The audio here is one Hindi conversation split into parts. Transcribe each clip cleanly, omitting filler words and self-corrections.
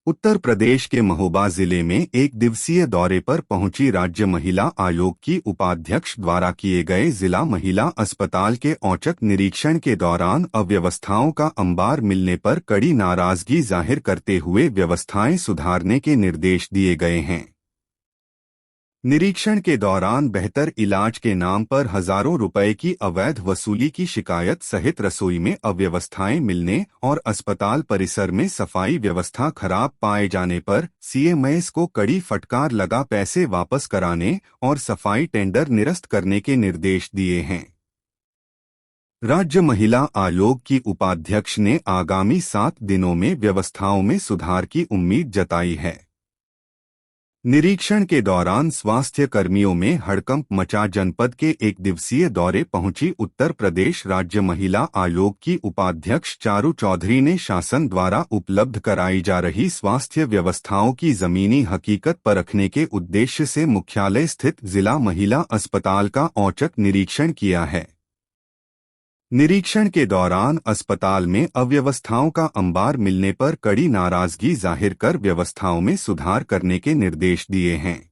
उत्तर प्रदेश के महोबा जिले में एक दिवसीय दौरे पर पहुंची राज्य महिला आयोग की उपाध्यक्ष द्वारा किए गए जिला महिला अस्पताल के औचक निरीक्षण के दौरान अव्यवस्थाओं का अंबार मिलने पर कड़ी नाराजगी जाहिर करते हुए व्यवस्थाएं सुधारने के निर्देश दिए गए हैं। निरीक्षण के दौरान बेहतर इलाज के नाम पर हजारों रुपए की अवैध वसूली की शिकायत सहित रसोई में अव्यवस्थाएं मिलने और अस्पताल परिसर में सफाई व्यवस्था खराब पाए जाने पर सीएमएस को कड़ी फटकार लगा पैसे वापस कराने और सफाई टेंडर निरस्त करने के निर्देश दिए हैं। राज्य महिला आयोग की उपाध्यक्ष ने आगामी 7 दिनों में व्यवस्थाओं में सुधार की उम्मीद जताई है। निरीक्षण के दौरान स्वास्थ्य कर्मियों में हड़कंप मचा। जनपद के एक दिवसीय दौरे पहुंची उत्तर प्रदेश राज्य महिला आयोग की उपाध्यक्ष चारू चौधरी ने शासन द्वारा उपलब्ध कराई जा रही स्वास्थ्य व्यवस्थाओं की जमीनी हकीकत परखने के उद्देश्य से मुख्यालय स्थित जिला महिला अस्पताल का औचक निरीक्षण किया है। निरीक्षण के दौरान अस्पताल में अव्यवस्थाओं का अंबार मिलने पर कड़ी नाराजगी जाहिर कर व्यवस्थाओं में सुधार करने के निर्देश दिए हैं।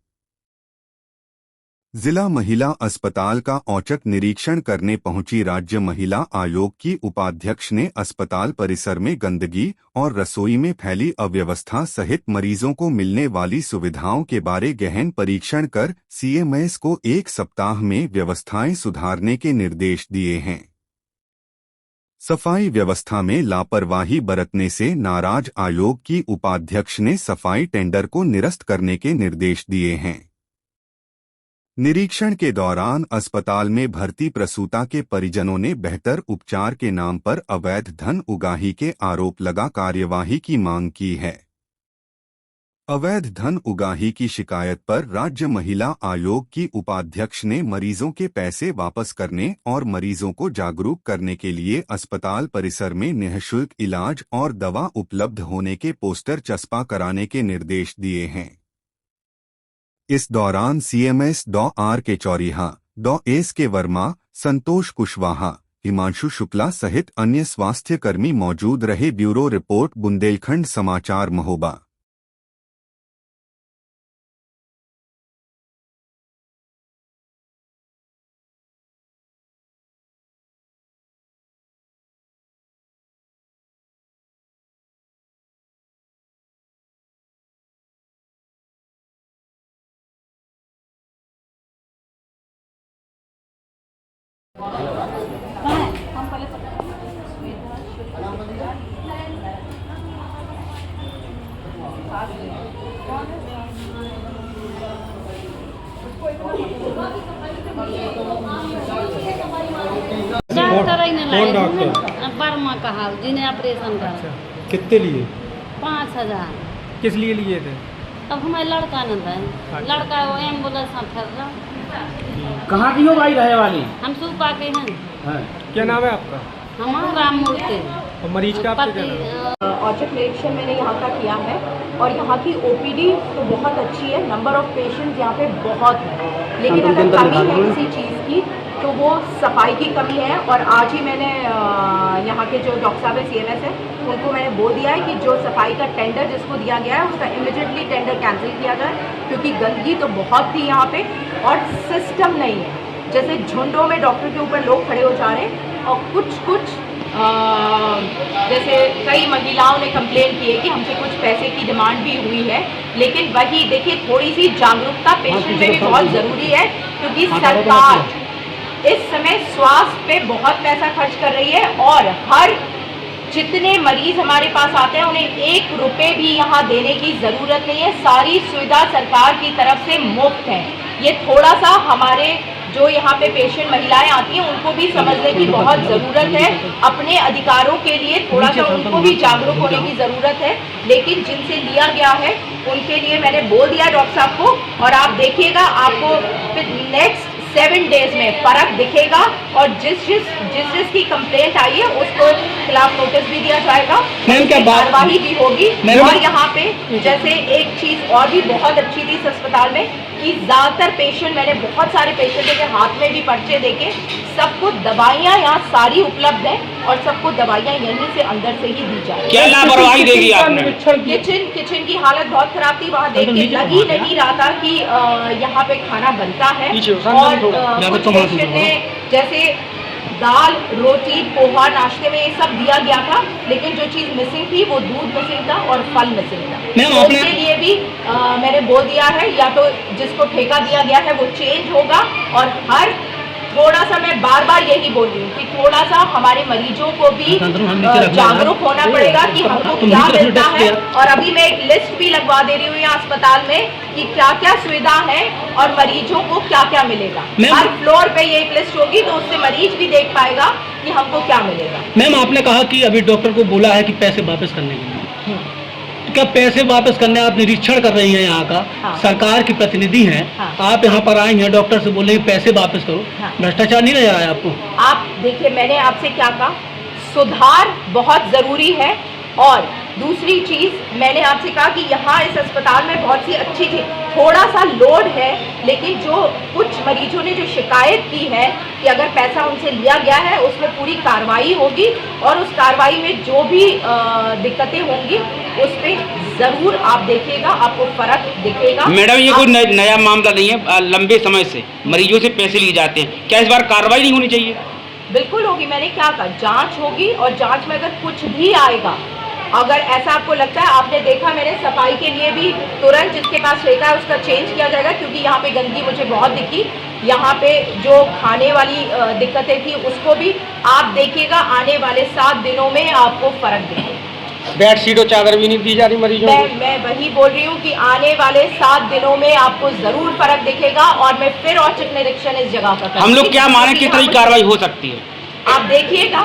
जिला महिला अस्पताल का औचक निरीक्षण करने पहुंची राज्य महिला आयोग की उपाध्यक्ष ने अस्पताल परिसर में गंदगी और रसोई में फैली अव्यवस्था सहित मरीजों को मिलने वाली सुविधाओं के बारे गहन परीक्षण कर सीएमएस को 1 सप्ताह में व्यवस्थाएं सुधारने के निर्देश दिए हैं। सफाई व्यवस्था में लापरवाही बरतने से नाराज आयोग की उपाध्यक्ष ने सफाई टेंडर को निरस्त करने के निर्देश दिए हैं। निरीक्षण के दौरान अस्पताल में भर्ती प्रसूता के परिजनों ने बेहतर उपचार के नाम पर अवैध धन उगाही के आरोप लगा कार्यवाही की मांग की है। अवैध धन उगाही की शिकायत पर राज्य महिला आयोग की उपाध्यक्ष ने मरीजों के पैसे वापस करने और मरीजों को जागरूक करने के लिए अस्पताल परिसर में निःशुल्क इलाज और दवा उपलब्ध होने के पोस्टर चस्पा कराने के निर्देश दिए हैं। इस दौरान सीएमएस डॉ आर के चौरिहा, डॉ एस के वर्मा, संतोष कुशवाहा, हिमांशु शुक्ला सहित अन्य स्वास्थ्यकर्मी मौजूद रहे। ब्यूरो रिपोर्ट, बुंदेलखंड समाचार, महोबा। डॉक्टर ही नहीं कौन लाए। डॉक्टर? वर्मा का हाल जिन्हें ऑपरेशन करा। कितने लिए? 5000। किस लिए लिए थे? अब हमारे लड़का न था, लड़का वो एम्बुलेंस में फंस रहा। कहाँ की हो भाई रहने वाली? हम सुपा के हैं। क्या नाम है आपका? हमारा राम मूर्ति और मरीज का आपका क्या नाम है? औचक निरीक्षण मैंने यहाँ का किया है और यहाँ की ओपीडी तो बहुत अच्छी है। नंबर ऑफ पेशेंट्स यहाँ पे बहुत है, लेकिन अगर कमी है किसी चीज़ की तो वो सफाई की कमी है। और आज ही मैंने यहाँ के जो डॉक्टर साहब है, सीएमएस है, उनको मैंने बोल दिया है कि जो सफाई का टेंडर जिसको दिया गया है उसका इमीडिएटली टेंडर कैंसिल किया जाए, क्योंकि गंदगी तो बहुत थी यहाँ पे और सिस्टम नहीं है। जैसे झुंडों में डॉक्टर के ऊपर लोग खड़े हो जा रहे हैं और कुछ जैसे कई महिलाओं ने कंप्लेन की है कि हमसे कुछ पैसे की डिमांड भी हुई है, लेकिन वही देखिए थोड़ी सी जागरूकता पेशेंट में भी बहुत ज़रूरी है, क्योंकि सरकार इस समय स्वास्थ्य पे बहुत पैसा खर्च कर रही है और हर जितने मरीज हमारे पास आते हैं उन्हें 1 रुपये भी यहाँ देने की ज़रूरत नहीं है। सारी सुविधा सरकार की तरफ से मुफ्त है। ये थोड़ा सा हमारे जो यहाँ पे पेशेंट महिलाएं आती हैं उनको भी समझने की बहुत ज़रूरत है। अपने अधिकारों के लिए थोड़ा सा उनको भी जागरूक होने की ज़रूरत है, लेकिन जिनसे लिया गया है उनके लिए मैंने बोल दिया डॉक्टर साहब को, और आप देखिएगा आपको फिर नेक्स्ट 7 डेज में फर्क दिखेगा और जिस की कंप्लेंट आई है उसको खिलाफ नोटिस भी दिया जाएगा, मैम क्या बात कार्यवाही भी होगी। मैम और यहाँ पे जैसे एक चीज और भी बहुत अच्छी थी इस अस्पताल में कि ज्यादातर पेशेंट, मैंने बहुत सारे पेशेंटों के हाथ में भी पर्चे देखे, सबको दवाइयाँ यहाँ सारी उपलब्ध है और सबको दवाइयाँ यहीं से अंदर से ही दी जाए। क्या लापरवाही देखी आपने? किचन की हालत बहुत खराब थी, वहाँ देख के लग ही नहीं रहा था कि यहाँ पे खाना बनता है। और कुछ पेशेंट ने जैसे दाल, रोटी, पोहा नाश्ते में ये सब दिया गया था, लेकिन जो चीज मिसिंग थी वो दूध मिसिंग था और फल मिसिंग था। तो उसके लिए भी मैंने बोल दिया है, या तो जिसको ठेका दिया गया है वो चेंज होगा, और हर थोड़ा सा मैं बार बार यही बोल रही हूँ कि थोड़ा सा हमारे मरीजों को भी जागरूक होना पड़ेगा कि हमको क्या मिलता है। और अभी मैं एक लिस्ट भी लगवा दे रही हूँ यहाँ अस्पताल में कि क्या क्या सुविधा है और मरीजों को क्या क्या मिलेगा। हर फ्लोर पे ये एक लिस्ट होगी तो उससे मरीज भी देख पाएगा कि हमको क्या मिलेगा। मैम आपने कहा कि अभी डॉक्टर को बोला है कि पैसे वापस करने के लिए, क्या पैसे वापस करने आप निरीक्षण कर रही हैं यहाँ का? हाँ। सरकार की प्रतिनिधि हैं, हाँ। आप यहाँ पर आई हैं, डॉक्टर से बोले पैसे वापस करो, हाँ। भ्रष्टाचार नहीं नजर आया आपको? आप देखिए, मैंने आपसे क्या कहा, सुधार बहुत जरूरी है। और दूसरी चीज मैंने आपसे कहा कि यहाँ इस अस्पताल में बहुत सी अच्छी चीज, थोड़ा सा लोड है, लेकिन जो कुछ मरीजों ने जो शिकायत की है कि अगर पैसा उनसे लिया गया है उसमें पूरी कार्रवाई होगी और उस कार्रवाई में जो भी दिक्कतें होंगी उस पर जरूर आप देखिएगा, आपको फर्क दिखेगा। मैडम ये कोई नया मामला नहीं है, लंबे समय से मरीजों से पैसे लिए जाते हैं, क्या इस बार कार्रवाई नहीं होनी चाहिए? बिल्कुल होगी। मैंने क्या कहा, जांच होगी और जांच में अगर कुछ भी आएगा, अगर ऐसा आपको लगता है, आपने देखा मैंने सफाई के लिए भी तुरंत जिसके पास ठेका है उसका चेंज किया जाएगा, क्योंकि यहाँ पे गंदगी मुझे बहुत दिखी। यहाँ पे जो खाने वाली दिक्कतें थी उसको भी आप देखिएगा, आने वाले 7 दिनों में आपको फर्क दिखेगा। बेडशीट और चादर भी नहीं दी जा रही मरीजों को। मैं वही बोल रही हूँ कि आने वाले 7 दिनों में आपको जरूर फर्क दिखेगा और मैं फिर औचक निरीक्षण इस जगह का हम लोग क्या माने किस तरह की कार्रवाई हो सकती है? आप देखिएगा,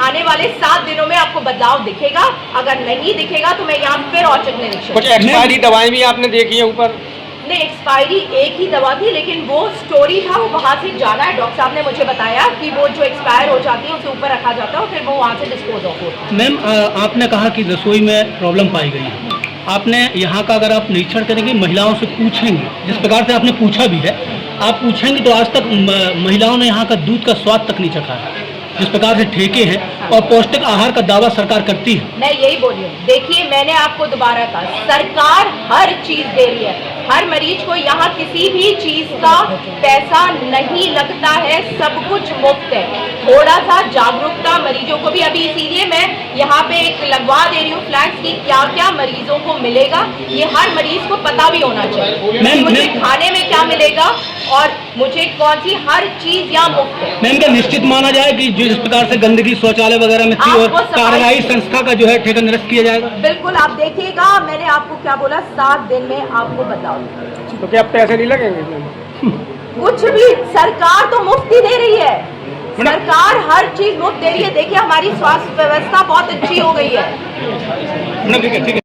आने वाले 7 दिनों में आपको बदलाव दिखेगा। अगर नहीं दिखेगा तो मैं यहाँ फिर औचक निरीक्षण। कुछ एक्सपायरी दवाएं भी आपने देखी है ऊपर? नहीं, एक्सपायरी एक ही दवा थी, लेकिन वो स्टोरी था, वो वहाँ से जाना है। डॉक्टर साहब ने मुझे बताया कि वो जो एक्सपायर हो जाती है उसे ऊपर रखा जाता है और फिर वो वहाँ से डिस्पोज ऑफ होता है। मैम आपने कहा कि रसोई में प्रॉब्लम पाई गई है, आपने यहाँ का अगर आप निरीक्षण करेंगे, महिलाओं से पूछेंगे, जिस प्रकार से आपने पूछा भी है, आप पूछेंगे तो आज तक महिलाओं ने यहाँ का दूध का स्वाद तक नहीं चखा है, जिस प्रकार से ठेके हैं और पौष्टिक आहार का दावा सरकार करती है। मैं यही बोल रही हूँ, देखिए मैंने आपको दोबारा कहा, सरकार हर चीज दे रही है, हर मरीज को यहाँ किसी भी चीज का पैसा नहीं लगता है, सब कुछ मुफ्त है। थोड़ा सा जागरूकता मरीजों को भी, अभी इसीलिए मैं यहाँ पे एक लगवा दे रही हूँ फ्लैक्स की क्या क्या मरीजों को मिलेगा, ये हर मरीज को पता भी होना चाहिए कि मुझे खाने में क्या मिलेगा और मुझे कौन सी हर चीज यहाँ मुफ्त है। मैम क्या निश्चित माना जाए कि जिस प्रकार से गंदगी शौचालय वगैरह में थी और कार्रवाई संस्था का जो है ठेका निरस्त किया जाएगा? बिल्कुल, आप देखिएगा, मैंने आपको क्या बोला, 7 दिन में आपको बदलाव। तो क्या पैसे नहीं लगेंगे? कुछ भी, सरकार तो मुफ्त दे रही है, सरकार हर चीज मुफ्त दे रही है। देखिए हमारी स्वास्थ्य व्यवस्था बहुत अच्छी हो गई है। ठीक है।